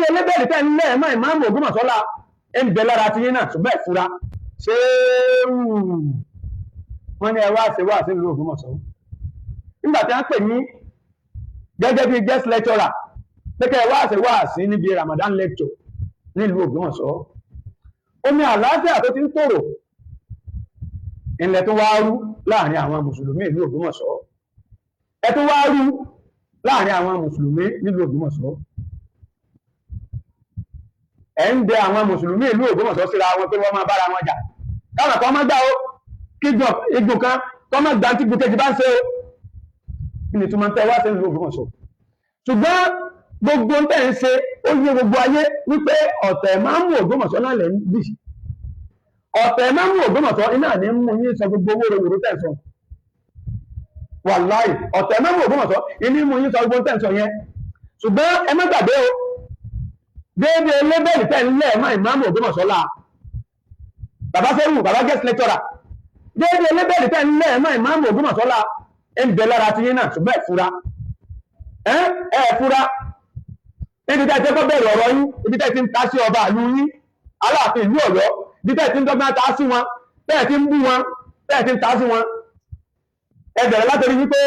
déédéé lébẹ̀lì tẹ́ ń lẹ̀ mọ́ ìmáàmù Ògbómọ̀ṣọ́lá ń bẹ lára ti yín náà ṣùgbọ́n ìfura ṣé wọ́n ní ẹ wá ṣe wá sí ìlú Ògbómọ̀ṣọ́ nígbà tí wọ́n pè ní gẹ́gẹ́ bí guest lecturer pé kẹ́ ẹ wá ṣe wá sí níbi Ramadan lecture nílùú Ògbómọ̀ṣọ́ omi àlàáfíà tó ti ń tòrò ilẹ̀ tó wá rú láàrin àwọn mùsùlùmí ìlú Ògbómọ̀ṣọ́ ẹ tó wá rú láàrin àwọn mùsùlùmí nílùú Ògbómọ̀ṣọ́ ẹ ń dẹ àwọn mùsùlùmí ìlú Ògbómọ̀ṣọ́ síra wọn pé wọ́n máa bára wọn jà káwọn kan máa gbà ó kí igun kan tó máa gbà tí gbùkejì bá ń ṣe ó kí ni túmọ̀ tẹ́ wá sí ìlú Ògbómọ̀ṣọ́ ṣùgbọ́n gbogbo ń tẹ̀ ń ṣe ó yé gbogbo ayé wípé ọ̀tẹ̀ ìmáàmù Ògbómọ̀ṣọ́ náà lẹ̀ ń bì ọ̀tẹ̀ ìmáàmù Ògbómọ̀ṣọ́ iná ní mú yín sọ gbogbo owó rògbòrò tẹ̀sán wàláì ọ̀tẹ̀ ìmáàmù Ògbómọ̀ṣọ́ iní mú yín sọ gbogbo tẹ̀sán yẹn ṣùgbọ́n ẹ má gbàgbé o déédéé lébẹ̀lì tẹ̀ ń lẹ̀ mọ́ ìmáàmù Ògbómọ̀ṣọ́ la bàbá sẹ́wù bàbá guest lecturer déédéé lébẹ̀lì tẹ̀ ń lẹ̀ mọ́ ìmáàmù Ògbómọ̀ṣọ́ la ń bẹ lára ti yín náà ṣùgbọ́n ẹ fura ibi tẹ́ ti kọ́ bẹ̀rẹ̀ ọ̀rọ̀ yín ibi tẹ́ ti ń ta sí ọba àlú yín Aláàfin ìlú Ọ̀yọ́ ibi tẹ́ ti ń dọ́gbọ́n ta sí wọn tẹ́ ti ń bú wọn tẹ́ ti ń ta sí wọn ẹ bẹ̀rẹ̀ látọ̀rí wípé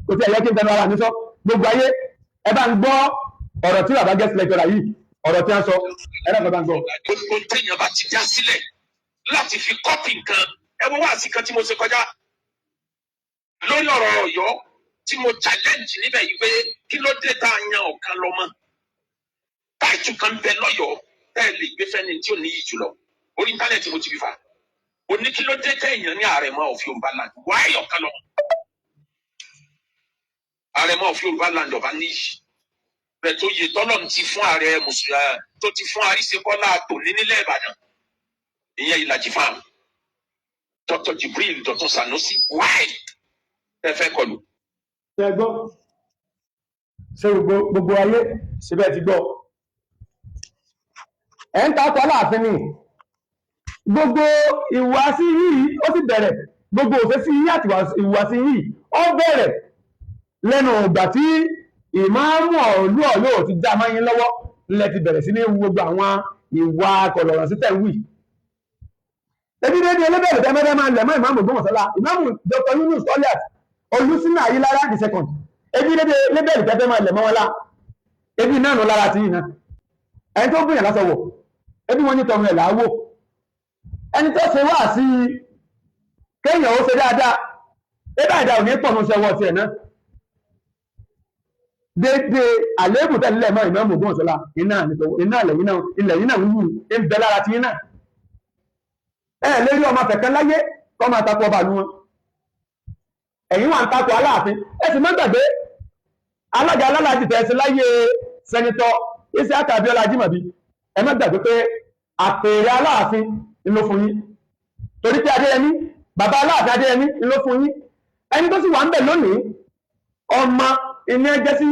kò tí ẹ̀yẹ́ kí n tẹnu ara mi sọ gbogbo ayé ẹ bá ń gbọ́ ọ̀rọ̀ tí bàbá guest lecturer yìí ọ̀rọ̀ tí wọ́n sọ ẹ náà bá ń gbọ́. gbogbo téèyàn bá ti dá sílẹ̀ láti fi kọ́pì nǹkan ẹ wo wá sí kan tí mo ṣe kọjá lórí ọ̀rọ̀ Ọ̀yọ́ tí mo challenge níbẹ̀ yìí pé kí ló dé tá a yan ọ̀kan lọ́mọ táìtù kan bẹ lọ́yọ̀ọ́ tẹ́ ẹ lè gbé fẹ́ni tí ò ní yìí jùlọ orí íńtánẹ́ẹ̀tì mo ti fi fà òní kí ló dé téèyàn ní Àrẹ̀mọ of Yorùbá land wáyé ọ̀kan lọ́mọ Àrẹ̀mọ of Yorùbá land ọba níyì bẹ́ẹ̀ tó yẹ tọ́lọ̀ ti fún ààrẹ mùsùlùmí tó ti fún Àríṣekọ́lá tòní nílẹ̀ Ìbàdàn ìyẹn Ìlàjì farm Dr. Jibril Dr. Sanusi wáyé ẹ fẹ́ kọlù. ẹ gbọ́ ṣé gbogbo ayé síbẹ̀ ti gbọ́ ẹ̀ ń takọ̀ Aláàfin ni gbogbo ìwàsí yìí ó sì bẹ̀rẹ̀ gbogbo òfẹ́sí yìí àti ìwàsí yìí ó bẹ̀rẹ̀ lẹ́nu ìgbà tí ìmáàmù ìlú Ọ̀yọ́ ti já máyín lọ́wọ́ lẹ́ ti bẹ̀rẹ̀ sí ní gbogbo àwọn ìwà kọ̀lọ̀rọ̀ sí tẹ̀wì ebi dédé elébẹ̀rẹ̀ tẹ́mẹ́rẹ́ máa lẹ̀mọ́ ìmáàmù Ògbómọ̀ṣọ́lá ìmáàmù Dr. Yunus Oliat Olúsínà Ayílára the second ebi dédé elébẹ̀rẹ̀ tẹ́fẹ́ máa lẹ̀mọ́ wọn lá ebi náà nù lára ti yìí náà ẹni tó gbìyànjú lásọ̀wọ̀ ebi wọn ní tọmọ ẹ̀ láwò ẹni tó ṣe wá sí kéèyàn ó ṣe dáadáa ebi àìdá ò ní pọ̀ ní ṣẹwọ́ tiẹ̀ náà dédé àléébù tẹ́lẹ̀ mọ́ ìmáàmù Ògbómọ̀ṣọ́lá iná ilẹ̀ yìí náà wúwú ń bẹ lára ti yìí náà ẹ lérí ọmọ fẹ̀kẹ́ láyé kọ́ máa takò ọba àlú wọn ẹ̀yin wà ń takò Aláàfin ẹ sì má gbàgbé alága alálàájì tẹ̀sí láyé sẹ́nitọ́ Isiaka Abiola Ajimobi ẹ má gbàgbé pé àpèrè Aláàfin ló fún yín torí pé Adéyẹmí bàbá Aláàfin Adéyẹmí ló fún yín ẹni tó sì wà ń bẹ̀ lónìí ọmọ iná jẹ́ sí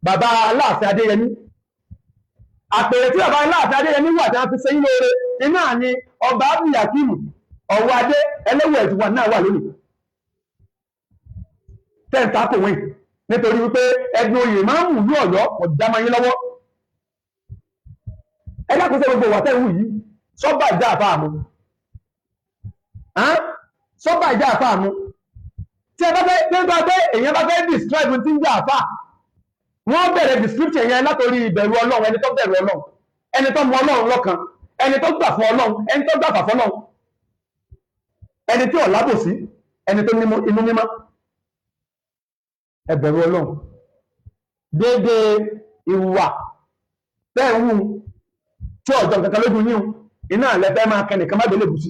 bàbá Aláàfin Adéyẹmí àpèrè tí bàbá Aláàfin Adéyẹmí wà tí wọ́n fi sẹ́yìn lóore iná ni ọba Abdulhakeem ọwọ́ adé ẹlẹ́wọ̀ ẹ̀tùwà náà wà lónìí tẹ́ǹtà kò wọ́n nítorí wípé ẹgbẹ́ oyè máa ń mú ní Ọ̀yọ́ ọ̀dámayín lọ́wọ́ ẹgbẹ́kùnṣẹ́ gbogbo wà tẹ́wù yìí sọ́bà ìjà àfà àmú sọ́bà ìjà àfà àmú tí ẹ bá fẹ́ nígbà pé èèyàn bá fẹ́ describe tí ń jà àfà wọ́n bẹ̀rẹ̀ description yẹn látòrí ìbẹ̀rù Ọlọ́run ẹni tó bẹ̀rù Ọlọ́run ẹni tó mọ Ọlọ́run lọ́kan ẹni tó gbà fún Ọlọ́run ẹni tó gbà fà fọ́lọ́run ẹni tí ò lábòsí ẹni tó ní inú mímọ́ ẹ bẹ̀rù Ọlọ́run dédé ìwà tẹ́ẹ̀wù tí ọ̀jọ̀ kankan lójú yín iná lẹ́fẹ́ máa kẹnìkan má délé bùsí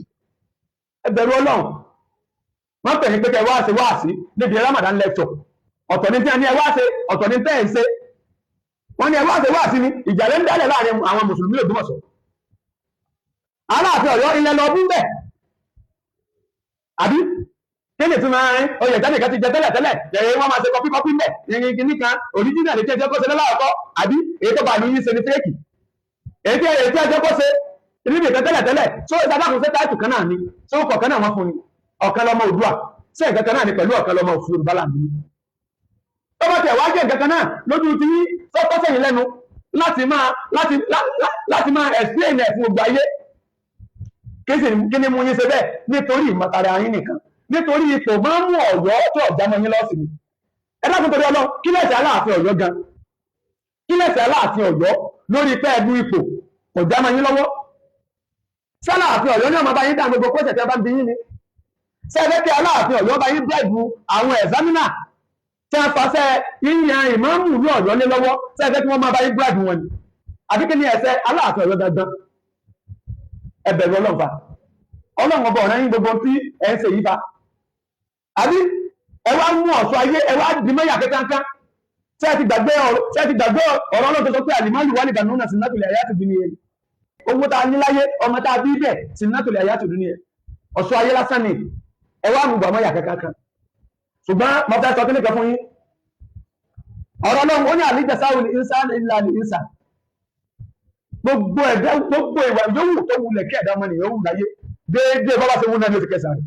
ẹ bẹ̀rù Ọlọ́run wọ́n pè ní pé kẹ wáàsí níbi Ramadan lecture ọ̀tọ̀ ní tí a ní ẹ wáàsí ọ̀tọ̀ ní tẹ́ẹ̀ ń ṣe wọ́n ní ẹ wáàsí ní ìjà lẹ́ ń dálẹ̀ láàrin àwọn mùsùlùmí Ògbómọ̀ṣọ́ Aláàfin Ọ̀yọ́ ilẹ̀ lọ bú bẹ̀ àbí kéde tún máa ń oyè ìjáde kan ti jẹ tẹ́lẹ̀ ẹ̀yẹ wọ́n máa ṣe kọpí mẹ́ ìrìn nìkan original tí ẹjọ́ kó ṣe lọ́wọ́ àbí èyí tó bá ní yín ṣe ní fẹ́ẹ̀kì èyí tí ẹjọ́ kó ṣe níbi ìkan tẹ́lẹ̀ tó ìsàdákùn ṣe táìtù kan náà ni tó kọ̀ọ̀kan náà wọ́n fún ni ọ̀kan lọ́mọ Oòduà ṣe nǹkan kan náà ni pẹ̀lú ọ̀kan lọ́mọ Yorùbá láàbí tó bá tẹ̀ wá jẹ́ nǹkan kan náà lójú tí sọ́kọ́ sẹ́yìn lẹ́nu láti máa explain ẹ̀ fún gbogbo ayé kí ni mú yín ṣe bẹ́ẹ̀ nítorí ìmọ̀tara yín nìkan nítorí ipò máa ń mú Ọ̀yọ́ tó ọ̀já mọ́ yín lọ́sìn ni ẹ dákun torí Ọlọ́run kí lẹ̀ṣẹ̀ Aláàfin Ọ̀yọ́ gan kí lẹ̀ṣẹ̀ Aláàfin Ọ̀yọ́ lórí pé ẹ̀dú ipò kò já mọ́ yín lọ́wọ́ s'Aláàfin Ọ̀yọ́ ní ọmọ bá yín dá gbogbo kó ṣẹ̀ṣẹ̀ bá ń bí yín ni ṣẹ́fẹ́ kí Aláàfin Ọ̀yọ́ bá yín bẹ́ẹ̀bù àwọn ẹ̀zámínà tí wọ́n fàṣẹ yíyan ìmáàmù ìlú Ọ̀yọ́ lé lọ́wọ́ ṣẹ́fẹ́ kí wọ́n máa bá yín bẹ́ẹ̀bù wọn ni àbí kí ni ẹ̀ṣẹ̀ Aláàfin Ọ̀yọ́ gangan ẹ bẹ̀rù Ọlọ́run fa Ọlọ́run ọba ọ̀rẹ́ yín gbogbo tí ẹ̀ ń ṣe yí fa àbí ẹ wá mú ọ̀ṣọ́ ayé ẹ wá di mẹ́yà kankan ṣé ẹ ti gbàgbé ọ̀rọ̀ Ọlọ́run tó sọ pé àlìmọ́lù wà nígbà náà sí nàtòlẹ̀ àyà tòdú ni owó tá a ní láyé ọmọ tá a bí bẹ̀ sí nàtòlẹ̀ àyà tòdú ni ọ̀ṣọ́ ayé lásán ni ẹ wá mú gbàmọ́yà kankan ṣùgbọ́n mo fẹ́ sọ kí nìkan fún yín ọ̀rọ̀ Ọlọ́run ó ní àlìjẹsáwò ní ìsàn ìlà ní ìsàn gbogbo ìwà yòówù tó wulẹ̀ kí ẹ̀dá ọmọ nìyẹn wù láyé déédéé bọ́bá ṣe wù náà ní oṣù kẹsàn-án